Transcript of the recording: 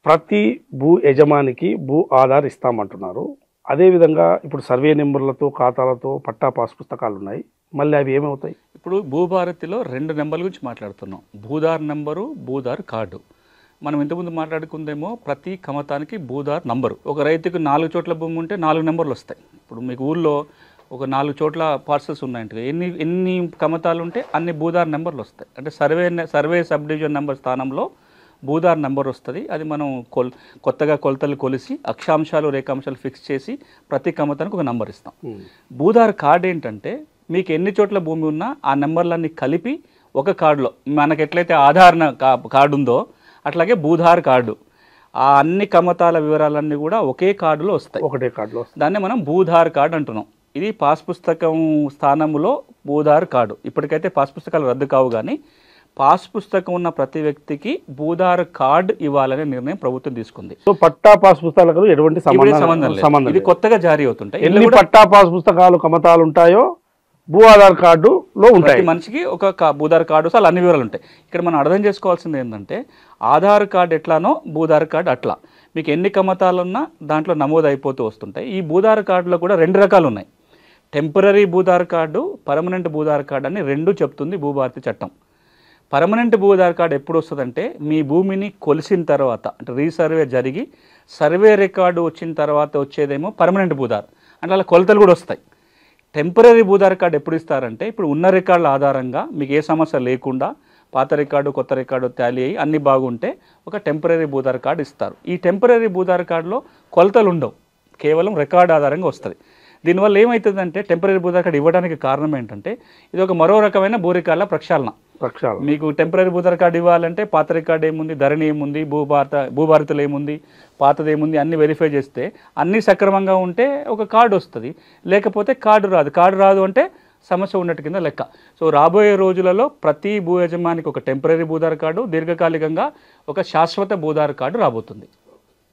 ప్రతి భూ యజమానికి భూ ఆధార్ ఇస్తామంటున్నారు. అదేవిధంగా ఇప్పుడు సర్వే నెంబర్లతో ఖాతాలతో పట్టా పాస్ పుస్తకాలు ఉన్నాయి. మళ్ళీ అవి ఏమవుతాయి? ఇప్పుడు భూభారతిలో 2 నెంబర్ల గురించి మాట్లాడుతున్నాం. Bhudhaar number, Bhudhaar card. మనం ఇంతకుముందు మాట్లాడుకుందేమో ప్రతి కమతానికి భూదార్ నంబరు. ఒక రైతుకు 4 చోట్ల భూమి ఉంటే 4 నెంబర్లు వస్తాయి. ఇప్పుడు మీకు ఊళ్ళో ఒక 4 చోట్ల పార్సల్స్ ఉన్నాయంటే ఎన్ని కమతాలు ఉంటే అన్ని భూదార్ నెంబర్లు వస్తాయి. అంటే సర్వే సబ్ డివిజన్ నెంబర్ స్థానంలో భూదార్ నెంబర్ వస్తుంది. అది మనం కొత్తగా కొలతలు కొలిసి అక్షాంశాలు రేఖాంశాలు ఫిక్స్ చేసి ప్రతి కమతానికి ఒక నెంబర్ ఇస్తాం. భూదార్ కార్డు ఏంటంటే మీకు ఎన్ని చోట్ల భూమి ఉన్నా ఆ నెంబర్లన్నీ కలిపి ఒక కార్డులో, మనకి ఎట్లయితే ఆధార్ కార్డు ఉందో అట్లాగే భూధార్ కార్డు, ఆ అన్ని కమతాల వివరాలన్నీ కూడా ఒకే కార్డులో వస్తాయి. ఒకటే కార్డులో దాన్ని మనం భూధార్ కార్డు అంటున్నాం. ఇది పాస్ పుస్తకం స్థానంలో భూధార్ కార్డు. ఇప్పటికైతే పాస్ పుస్తకాలు రద్దు కావు, కానీ పాస్ పుస్తకం ఉన్న ప్రతి వ్యక్తికి భూధార్ కార్డు ఇవ్వాలనే నిర్ణయం ప్రభుత్వం తీసుకుంది. సో పట్టా పాస్ పుస్తకాలకు ఎటువంటి సంబంధం ఇది కొత్తగా జారీ అవుతుంటాయి. ఎన్ని పట్టా పాస్ పుస్తకాలు కమతాలు ఉంటాయో భూ ఆధార్ కార్డులో ఉంటాయి. మనిషికి ఒక భూధార్ కార్డు అలా అన్ని వివరాలు ఉంటాయి. ఇక్కడ మనం అర్థం చేసుకోవాల్సింది ఏంటంటే ఆధార్ కార్డు ఎట్లానో భూధార్ కార్డు అట్లా మీకు ఎన్ని కమతాలున్నా దాంట్లో నమోదు అయిపోతూ వస్తుంటాయి. ఈ భూధార్ కార్డులో కూడా 2 రకాలు ఉన్నాయి. Temporary Bhudhaar card, permanent Bhudhaar card అని 2 చెప్తుంది భూభారతి చట్టం. పర్మనెంట్ భూధార్ కార్డు ఎప్పుడు వస్తుందంటే మీ భూమిని కొలిసిన తర్వాత, అంటే రీసర్వే జరిగి సర్వే రికార్డు వచ్చిన తర్వాత వచ్చేదేమో పర్మనెంట్ భూధార్, అంటే అలా కొలతలు కూడా వస్తాయి. టెంపరరీ భూధార్ కార్డు ఎప్పుడు ఇస్తారంటే ఇప్పుడు ఉన్న రికార్డుల ఆధారంగా మీకు ఏ సమస్య లేకుండా పాత రికార్డు కొత్త రికార్డు టాలీ అయ్యి అన్నీ బాగుంటే ఒక టెంపరరీ భూధార్ కార్డు ఇస్తారు. ఈ టెంపరరీ భూధార్ కార్డులో కొలతలు ఉండవు, కేవలం రికార్డు ఆధారంగా వస్తుంది. దీనివల్ల ఏమవుతుందంటే టెంపరరీ భూధార్ కార్డు ఇవ్వడానికి కారణం ఏంటంటే ఇది ఒక మరో రకమైన భూ రికార్డుల ప్రక్షాళన. మీకు టెంపరరీ భూధార్ కార్డు ఇవ్వాలంటే పాత రికార్డు ఏముంది, ధరణి ఏముంది, భూభారతిలో ఏముంది, పాతది ఏముంది అన్నీ వెరిఫై చేస్తే అన్నీ సక్రమంగా ఉంటే ఒక కార్డు వస్తుంది. లేకపోతే కార్డు రాదు అంటే సమస్య ఉన్నట్టు కింద లెక్క. సో రాబోయే రోజులలో ప్రతి భూ యజమానికి ఒక టెంపరరీ భూధార్ కార్డు, దీర్ఘకాలికంగా ఒక శాశ్వత భూధార్ కార్డు రాబోతుంది.